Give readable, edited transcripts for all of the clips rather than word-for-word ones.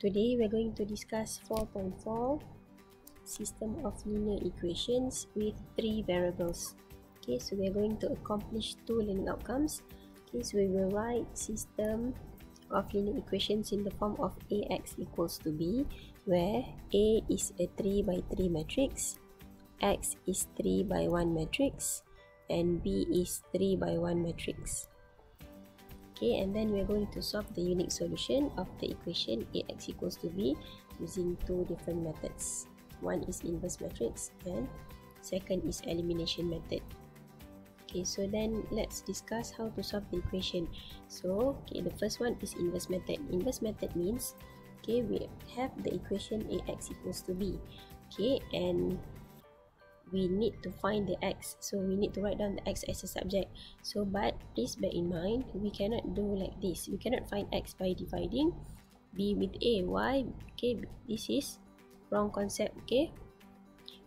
Today we're going to discuss 4.4 system of linear equations with 3 variables. Okay, so we're going to accomplish 2 learning outcomes. Okay, so we will write system of linear equations in the form of Ax equals to b, where A is a 3 by 3 matrix, X is 3 by 1 matrix, and B is 3 by 1 matrix. Okay, and then we're going to solve the unique solution of the equation Ax equals to b using 2 different methods. One is inverse matrix and second is elimination method. Okay, so then let's discuss how to solve the equation. So, okay, the first one is inverse method. Inverse method means, okay, we have the equation Ax equals to b. Okay, and we need to find the x, so we need to write down the x as a subject. So but please bear in mind, we cannot do like this. We cannot find x by dividing b with a. Why? Okay, this is wrong concept. Okay,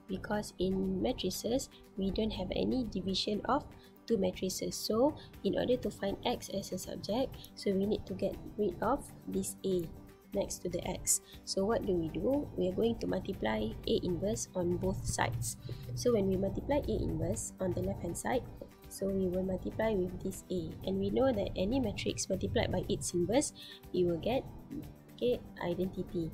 because in matrices we don't have any division of two matrices. So in order to find x as a subject, so we need to get rid of this a next to the x. So what do? We are going to multiply A inverse on both sides. So when we multiply A inverse on the left hand side, so we will multiply with this A, and we know that any matrix multiplied by its inverse, we will get, okay, identity.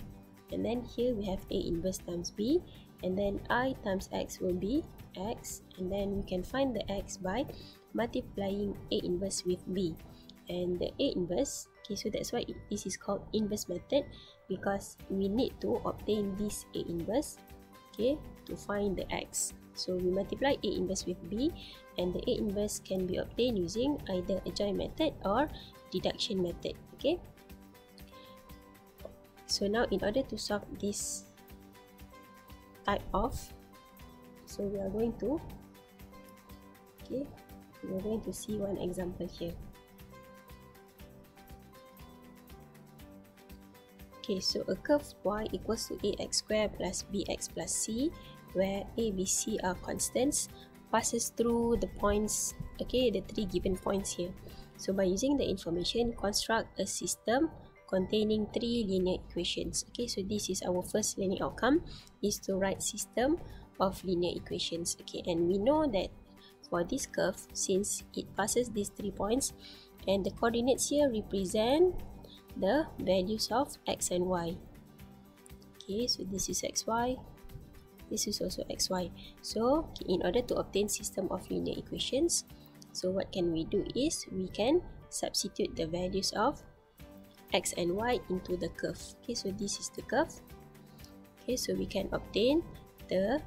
And then here we have A inverse times B, and then I times x will be x, and then we can find the x by multiplying A inverse with B. And the A inverse, okay, so that's why this is called inverse method, because we need to obtain this A inverse, okay, to find the x. So we multiply A inverse with B, and the A inverse can be obtained using either adjoint method or deduction method. Okay, so now in order to solve this type of, so we are going to, okay, we are going to see one example here. Okay, so a curve y equals to ax squared plus bx plus c, where a, b, c are constants, passes through the points, okay, the 3 given points here. So by using the information, construct a system containing 3 linear equations. Okay, so this is our first learning outcome, is to write system of linear equations. Okay, and we know that for this curve, since it passes these 3 points, and the coordinates here represent the values of x and y. Okay, so this is xy, this is also xy. So in order to obtain system of linear equations, so what can we do is we can substitute the values of x and y into the curve. Okay, so this is the curve. Okay, so we can obtain the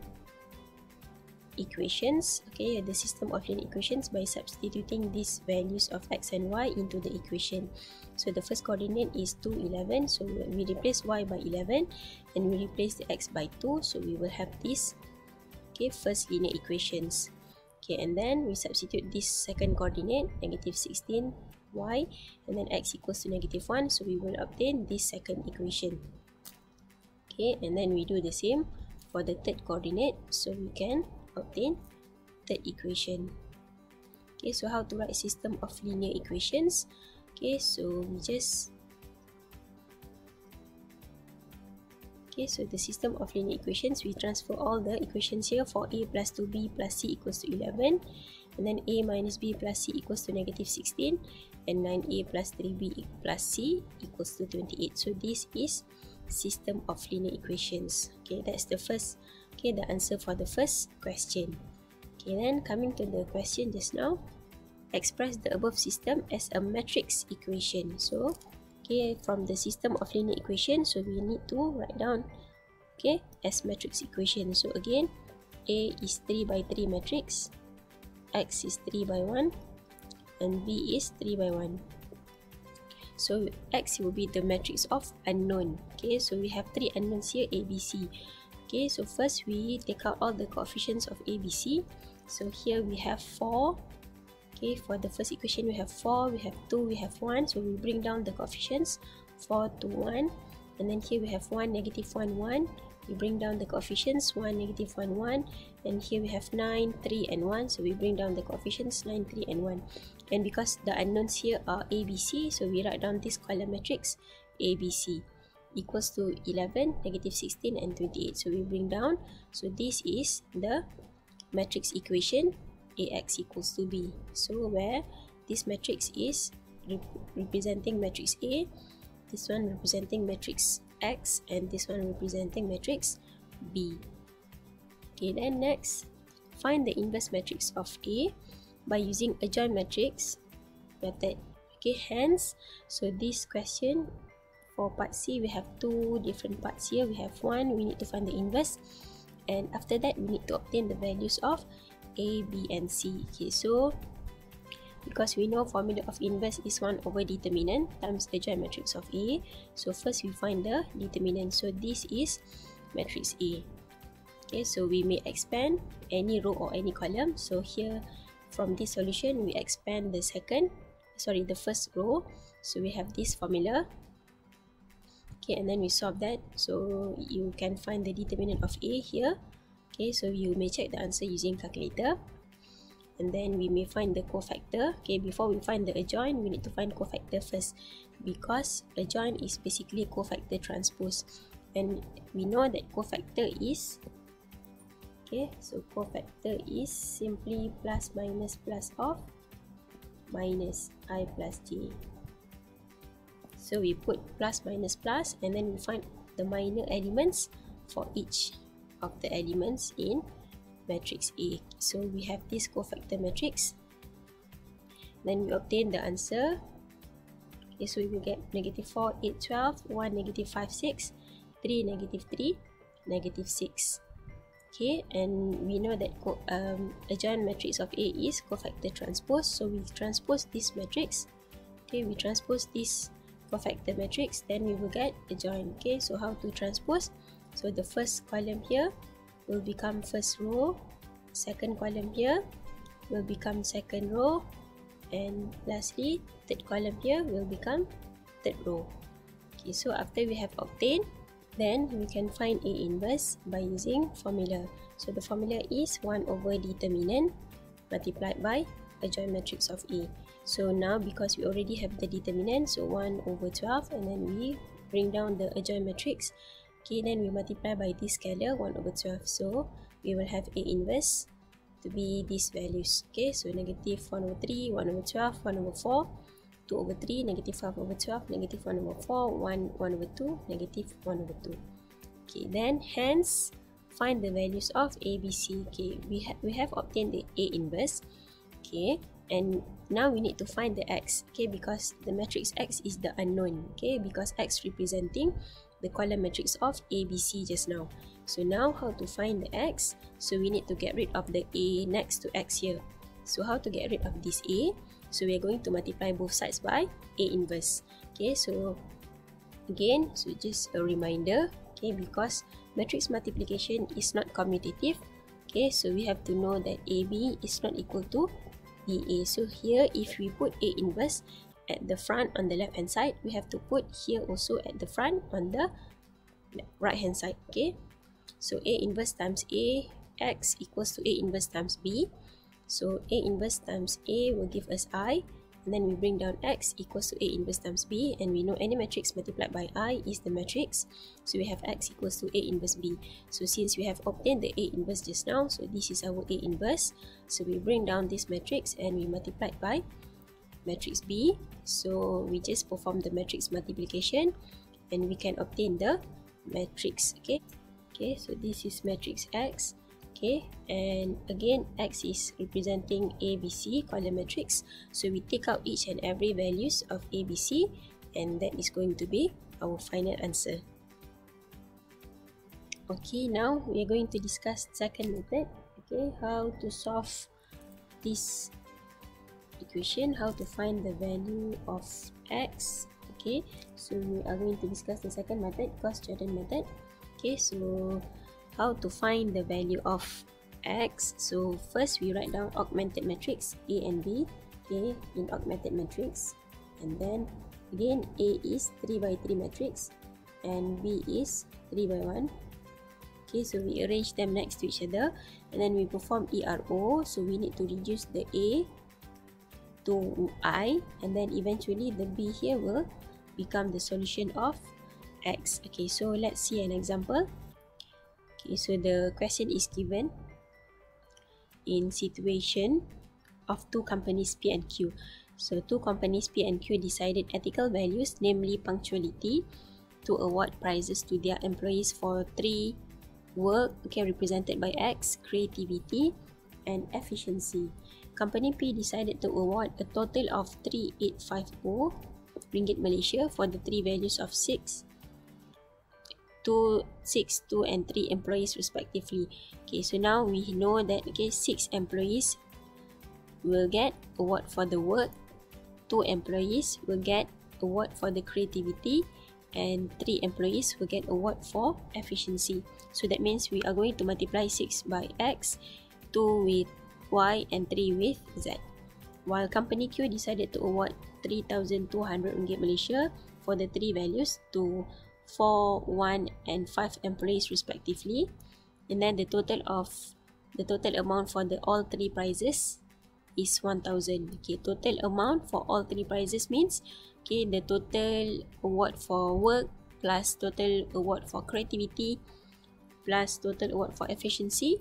equations, okay, the system of linear equations by substituting these values of x and y into the equation. So the first coordinate is 2, 11, so we replace y by 11 and we replace the x by 2, so we will have this, okay, first linear equations. Okay, and then we substitute this second coordinate, negative 16 y, and then x equals to negative 1, so we will obtain this second equation. Okay, and then we do the same for the third coordinate, so we can obtain third equation. Okay, so how to write system of linear equations? Okay, so we just, okay, so the system of linear equations, we transfer all the equations here for a plus 2b plus c equals to 11, and then a minus b plus c equals to negative 16, and 9a plus 3b plus c equals to 28. So this is system of linear equations. Okay, that's the first, okay, the answer for the first question. Okay, then coming to the question just now, express the above system as a matrix equation. So, okay, from the system of linear equation, so we need to write down, okay, as matrix equation. So again, A is 3 by 3 matrix, X is 3 by 1, and B is 3 by 1. So X will be the matrix of unknown. Okay, so we have 3 unknowns here, A, B, C. Okay, so first we take out all the coefficients of A, B, C. So here we have 4. Okay, for the first equation we have 4, we have 2, we have 1. So we bring down the coefficients, 4 to 1. And then here we have 1, negative 1, 1. We bring down the coefficients, 1, negative 1, 1. And here we have 9, 3, and 1. So we bring down the coefficients, 9, 3, and 1. And because the unknowns here are A, B, C, so we write down this column matrix A, B, C. equals to 11, negative 16 and 28. So we bring down. So this is the matrix equation AX equals to B. So where this matrix is representing matrix A, this one representing matrix X, and this one representing matrix B. Okay, then next, find the inverse matrix of A by using adjoint matrix method. Okay, hence, so this question for part C, we have two different parts here. We have one, we need to find the inverse, and after that we need to obtain the values of A, B and C. Okay, so because we know formula of inverse is 1 over determinant times adjoint matrix of A, so first we find the determinant. So this is matrix A. Okay, so we may expand any row or any column. So here from this solution we expand the first row. So we have this formula. Okay, and then we solve that. So you can find the determinant of A here. Okay, so you may check the answer using calculator. And then we may find the cofactor. Okay, before we find the adjoint, we need to find cofactor first, because adjoint is basically cofactor transpose. And we know that cofactor is, okay, so cofactor is simply plus minus plus of minus I plus j. So we put plus minus plus, and then we find the minor elements for each of the elements in matrix A. So we have this cofactor matrix. Then we obtain the answer. Okay, so we will get negative 4, 8, 12, 1, negative 5, 6, 3, negative 3, negative 6. Okay, and we know that adjoint matrix of A is cofactor transpose. So we transpose this matrix. Okay, we transpose this cofactor matrix, then we will get adjoint. Okay, so how to transpose? So the first column here will become first row, second column here will become second row, and lastly third column here will become third row. Okay, so after we have obtained, then we can find A inverse by using formula. So the formula is 1 over determinant multiplied by adjoint matrix of A. So now because we already have the determinant, so 1 over 12, and then we bring down the adjoint matrix. Okay, then we multiply by this scalar 1 over 12. So we will have A inverse to be these values. Okay, so negative 1 over 3, 1 over 12, 1 over 4, 2 over 3, negative 5 over 12, negative 1 over 4, 1 over 2, negative 1 over 2. Okay, then hence find the values of A, B, C. Okay, we have obtained the A inverse. Okay, and now we need to find the X. Okay, because the matrix X is the unknown. Okay, because X representing the column matrix of A, B, C just now. So now how to find the X? So we need to get rid of the A next to X here. So how to get rid of this A? So we are going to multiply both sides by A inverse. Okay, so again, so just a reminder, okay, because matrix multiplication is not commutative. Okay, so we have to know that AB is not equal to BA. So here if we put A inverse at the front on the left hand side, we have to put here also at the front on the right hand side. Okay, so A inverse times A X equals to A inverse times B. So A inverse times A will give us I, and then we bring down X equals to A inverse times B, and we know any matrix multiplied by I is the matrix. So we have X equals to A inverse B. So since we have obtained the A inverse just now, so this is our A inverse. So we bring down this matrix and we multiply it by matrix B. So we just perform the matrix multiplication and we can obtain the matrix. Okay, so this is matrix X. Okay, and again X is representing ABC column matrix. So we take out each and every values of ABC, and that is going to be our final answer. Okay, now we are going to discuss second method. Okay, how to solve this equation, how to find the value of X. Okay, so we are going to discuss the second method, Gauss-Jordan method. Okay, so how to find the value of X. So first we write down augmented matrix A and B. Okay, in augmented matrix, and then again A is 3 by 3 matrix and B is 3 by 1. Okay, so we arrange them next to each other and then we perform ERO. So we need to reduce the A to I, and then eventually the B here will become the solution of X. Okay, so let's see an example. Okay, so the question is given in situation of two companies P and Q. So two companies P and Q decided ethical values, namely punctuality, to award prizes to their employees for 3 work, okay, represented by X, creativity, and efficiency. Company P decided to award a total of 3850 ringgit Malaysia for the 3 values of 6, 2, 2, and 3 employees respectively. Okay, so now we know that, okay, 6 employees will get award for the work, 2 employees will get award for the creativity, and 3 employees will get award for efficiency. So that means we are going to multiply 6 by X, 2 with Y, and 3 with Z. While company Q decided to award 3,200 ringgit Malaysia for the 3 values to 4, 1, and 5 employees respectively, and then the total amount for all 3 prizes is 1,000. Okay, total amount for all 3 prizes means, okay, the total award for work plus total award for creativity plus total award for efficiency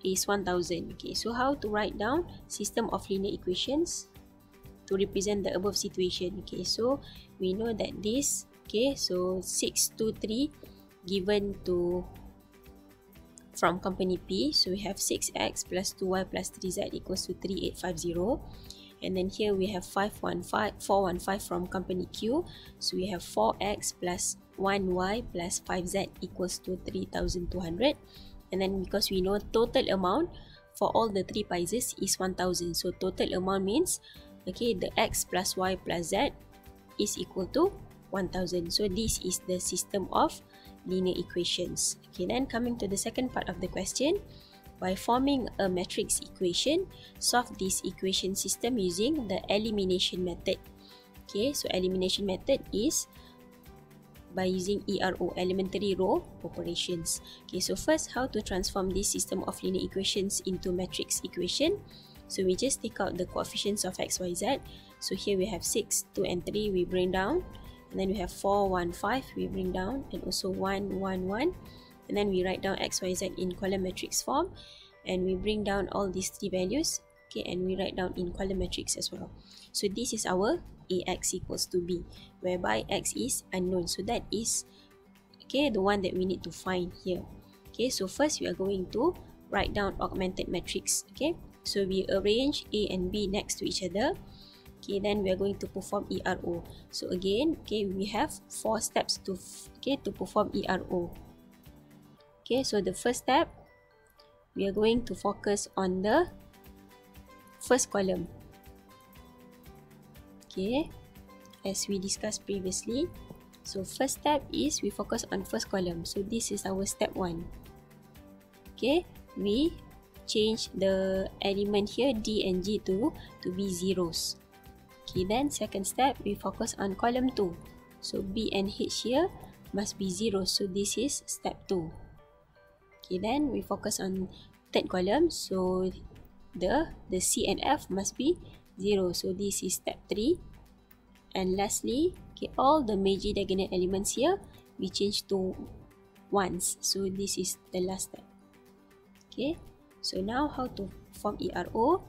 is 1,000. Okay, so how to write down system of linear equations to represent the above situation? Okay, so we know that this, okay, so 623 given to from company P, so we have 6x plus 2y plus 3z equals to 3850. And then here we have 415 from company Q, so we have 4x plus 1y plus 5z equals to 3,200. And then because we know total amount for all the 3 prizes is 1,000, so total amount means, okay, the x plus y plus z is equal to 1,000. So this is the system of linear equations. Okay, then coming to the second part of the question, by forming a matrix equation, solve this equation system using the elimination method. Okay, so elimination method is by using ERO, elementary row operations. Okay, so first, how to transform this system of linear equations into matrix equation? So we just take out the coefficients of x, y, z. So here we have 6, 2, and 3, we bring down. And then we have 4, 1, 5, we bring down. And also 1, 1, 1. And then we write down x, y, z in column matrix form. And we bring down all these 3 values. Okay, and we write down in column matrix as well. So this is our AX equals to B, whereby x is unknown. So that is, okay, the one that we need to find here. Okay, so first we are going to write down augmented matrix. Okay, so we arrange A and B next to each other. Okay, then we are going to perform ERO. So again, okay, we have 4 steps to perform ERO. Okay, so the first step, we are going to focus on the first column. Okay, as we discussed previously, so first step is we focus on first column. So this is our step 1. Okay, we change the element here D and G to be zeros. Okay, then second step, we focus on column 2. So B and H here must be zeros. So this is step 2. Okay, then we focus on third column. So the C and F must be 0. So this is step 3. And lastly, okay, all the major diagonal elements here, we change to 1s. So this is the last step. Okay, so now how to form ERO?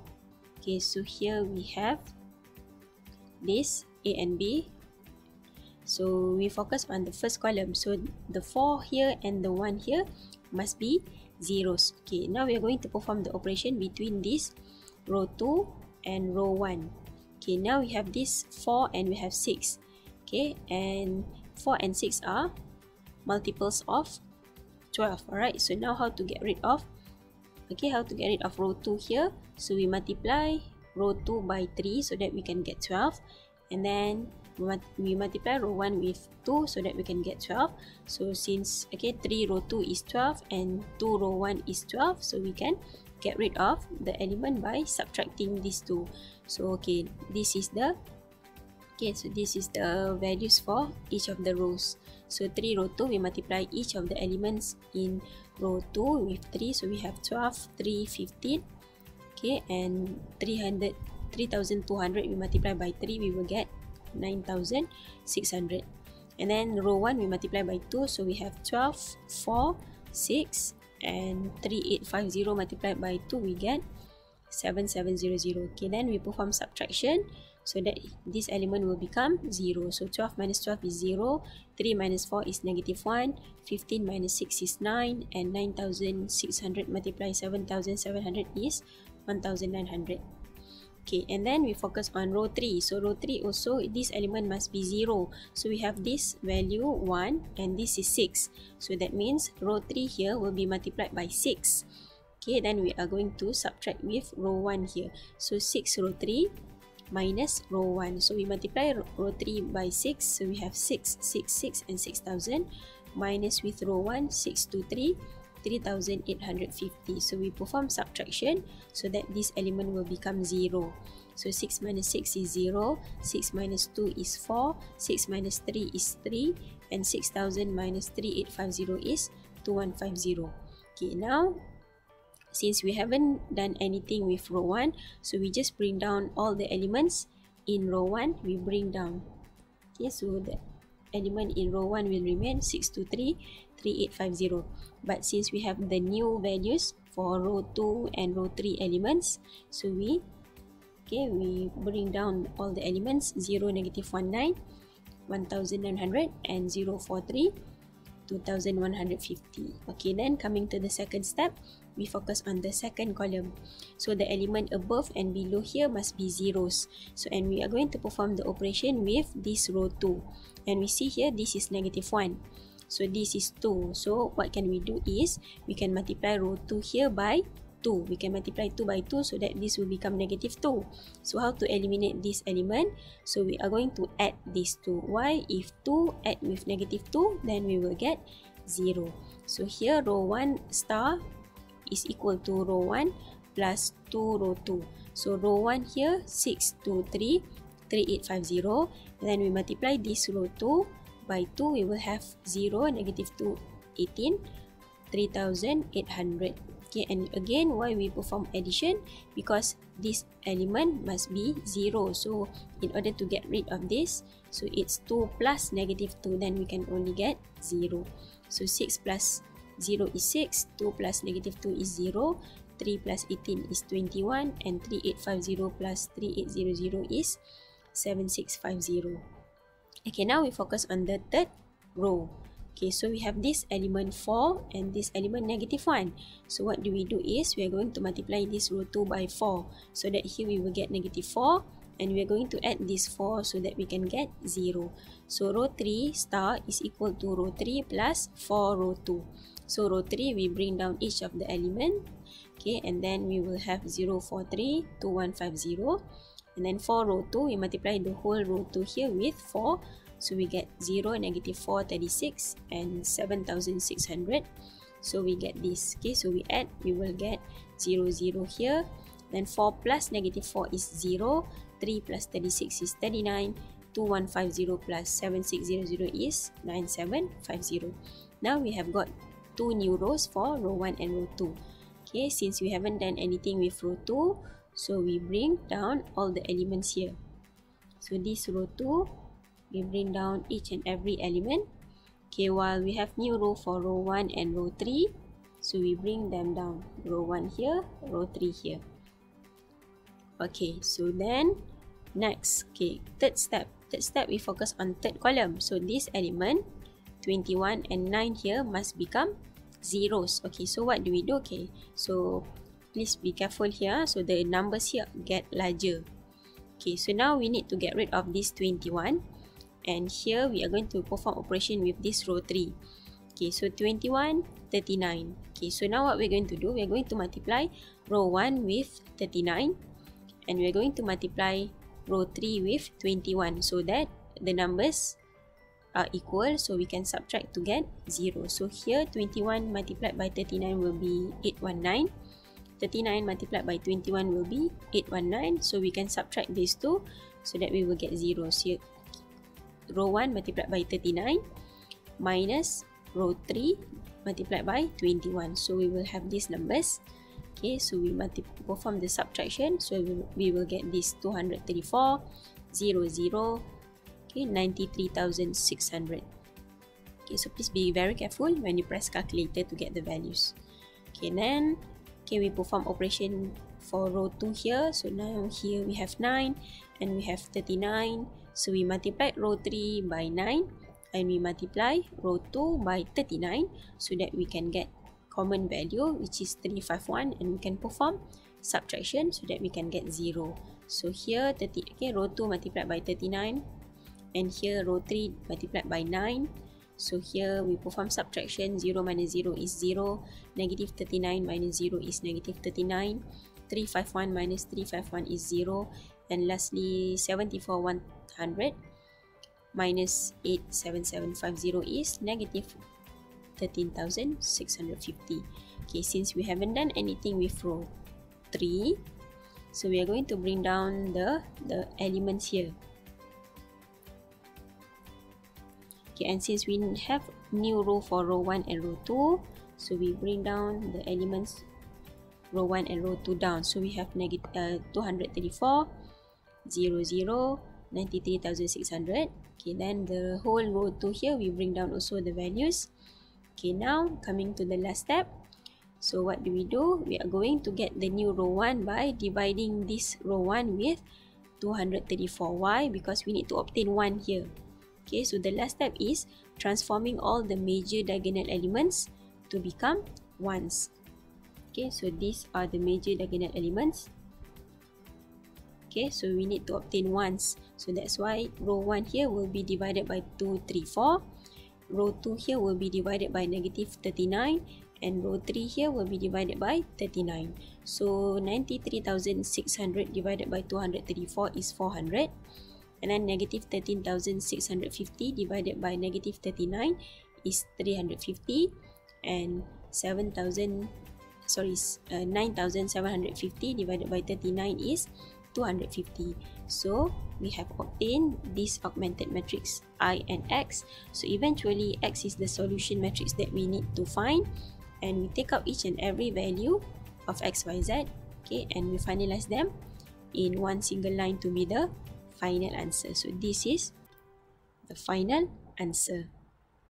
Okay, so here we have this A and B. So we focus on the first column. So the 4 here and the 1 here must be zeros. Okay, now we are going to perform the operation between this row 2 and row 1. Okay, now we have this 4 and we have 6. Okay, and 4 and 6 are multiples of 12. Alright, so now how to get rid of, okay, how to get rid of row 2 here? So we multiply row 2 by 3 so that we can get 12. And then we multiply row 1 with 2 so that we can get 12. So since, okay, 3 row 2 is 12 and 2 row 1 is 12, so we can get rid of the element by subtracting these two. So okay, this is the, okay, so this is the values for each of the rows. So 3 row 2, we multiply each of the elements in row 2 with 3. So we have 12, 3, 15. Okay, and 3,200 we multiply by 3, we will get 9,600. And then row 1 we multiply by 2, so we have 12, 4, 6, and 3850 multiplied by 2 we get 7700. Okay, then we perform subtraction so that this element will become 0. So 12 minus 12 is 0, 3 minus 4 is negative 1, 15 minus 6 is 9, and 9600 multiplied 7700 is 1900. Okay, and then we focus on row 3. So row 3 also, this element must be 0. So we have this value 1 and this is 6. So that means row 3 here will be multiplied by 6. Okay, then we are going to subtract with row 1 here. So 6 row 3 minus row 1. So we multiply row 3 by 6. So we have 6, 6, 6 and 6000 minus with row 1, 6 to 3, 3850. So we perform subtraction so that this element will become 0. So 6 minus 6 is 0, 6 minus 2 is 4, 6 minus 3 is 3, and 6000 minus 3850 is 2150. Okay, now since we haven't done anything with row 1, so we just bring down all the elements in row 1, we bring down. Okay, so the element in row 1 will remain 623, 3850. But since we have the new values for row 2 and row 3 elements, so we bring down all the elements 0, negative 19, 1900, and 043, 2150. Okay, then coming to the second step, we focus on the second column. So the element above and below here must be zeros. So and we are going to perform the operation with this row 2. And we see here this is negative 1. So this is 2. So what can we do is we can multiply row 2 here by 2. We can multiply 2 by 2 so that this will become negative 2. So how to eliminate this element? So we are going to add these two. Why? If 2 add with negative 2, then we will get 0. So here row 1 star is equal to row 1 plus 2 row 2. So row 1 here 623, 3850. And then we multiply this row 2 by 2, we will have 0, negative 2, 18, 3800. Okay, and again, why we perform addition? Because this element must be 0. So in order to get rid of this, so it's 2 plus negative 2, then we can only get 0. So 6 plus 0 is 6, 2 plus negative 2 is 0, 3 plus 18 is 21, and 3850 plus 3800 is 7650. Okay, now we focus on the third row. Okay, so we have this element 4 and this element negative 1. So what do we do is we are going to multiply this row 2 by 4 so that here we will get negative 4, and we are going to add this 4 so that we can get 0. So row 3 star is equal to row 3 plus 4 row 2. So row 3 we bring down each of the element. Okay, and then we will have 043, 2150. And then for row 2, we multiply the whole row 2 here with 4. So we get 0, negative 4, 36, and 7600. So we get this. Okay, so we add, we will get 0, 0 here. Then 4 plus negative 4 is 0. 3 plus 36 is 39. 2150 plus 7600 is 9750. Now we have got 2 new rows for row 1 and row 2. Okay, since we haven't done anything with row 2, so we bring down all the elements here. So this row 2, we bring down each and every element. Okay, while we have new row for row 1 and row 3, so we bring them down. Row 1 here, row 3 here. Okay, so then next, okay, third step. Third step, we focus on third column. So this element 21 and 9 here must become zeros. Okay, so what do we do? Okay, so please be careful here. So the numbers here get larger. Okay, so now we need to get rid of this 21. And here we are going to perform operation with this row 3. Okay, so 21, 39. Okay, so now what we're going to do, we're going to multiply row 1 with 39. And we're going to multiply row 3 with 21 so that the numbers are equal. So we can subtract to get 0. So here 21 multiplied by 39 will be 819. 39 multiplied by 21 will be 819. So we can subtract these two so that we will get 0. So row 1 multiplied by 39 minus row 3 multiplied by 21. So we will have these numbers. Okay, so we perform the subtraction. So we will get this 234, 0, 0, Okay, 93,600. Okay, so please be very careful when you press calculator to get the values. Okay, then we perform operation for row 2 here. So now here we have 9 and we have 39. So we multiply row 3 by 9 and we multiply row 2 by 39 so that we can get common value, which is 351, and we can perform subtraction so that we can get 0. So here row 2 multiplied by 39 and here row 3 multiplied by 9. So here we perform subtraction. 0 minus 0 is 0. Negative 39 minus 0 is negative 39. 351 minus 351 is 0. And lastly, 74,100 minus 87750 is negative 13,650. Okay, since we haven't done anything with row 3, so we are going to bring down the elements here. Okay, and since we have new row for row 1 and row 2, so we bring down the elements row 1 and row 2 down. So we have negative 234, 00, 93,600. Okay, then the whole row 2 here, we bring down also the values. Okay, now coming to the last step. So what do? We are going to get the new row 1 by dividing this row 1 with 234. Why? Because we need to obtain 1 here. Okay, so the last step is transforming all the major diagonal elements to become 1s. Okay, so these are the major diagonal elements. Okay, so we need to obtain 1s. So that's why row 1 here will be divided by 234. Row 2 here will be divided by negative 39. And row 3 here will be divided by 39. So 93,600 divided by 234 is 400. And then negative 13,650 divided by negative 39 is 350. And 9,750 divided by 39 is 250. So we have obtained this augmented matrix I and X. So eventually X is the solution matrix that we need to find, and we take out each and every value of X, Y, Z, okay, and we finalize them in one single line to be the final answer. So this is the final answer.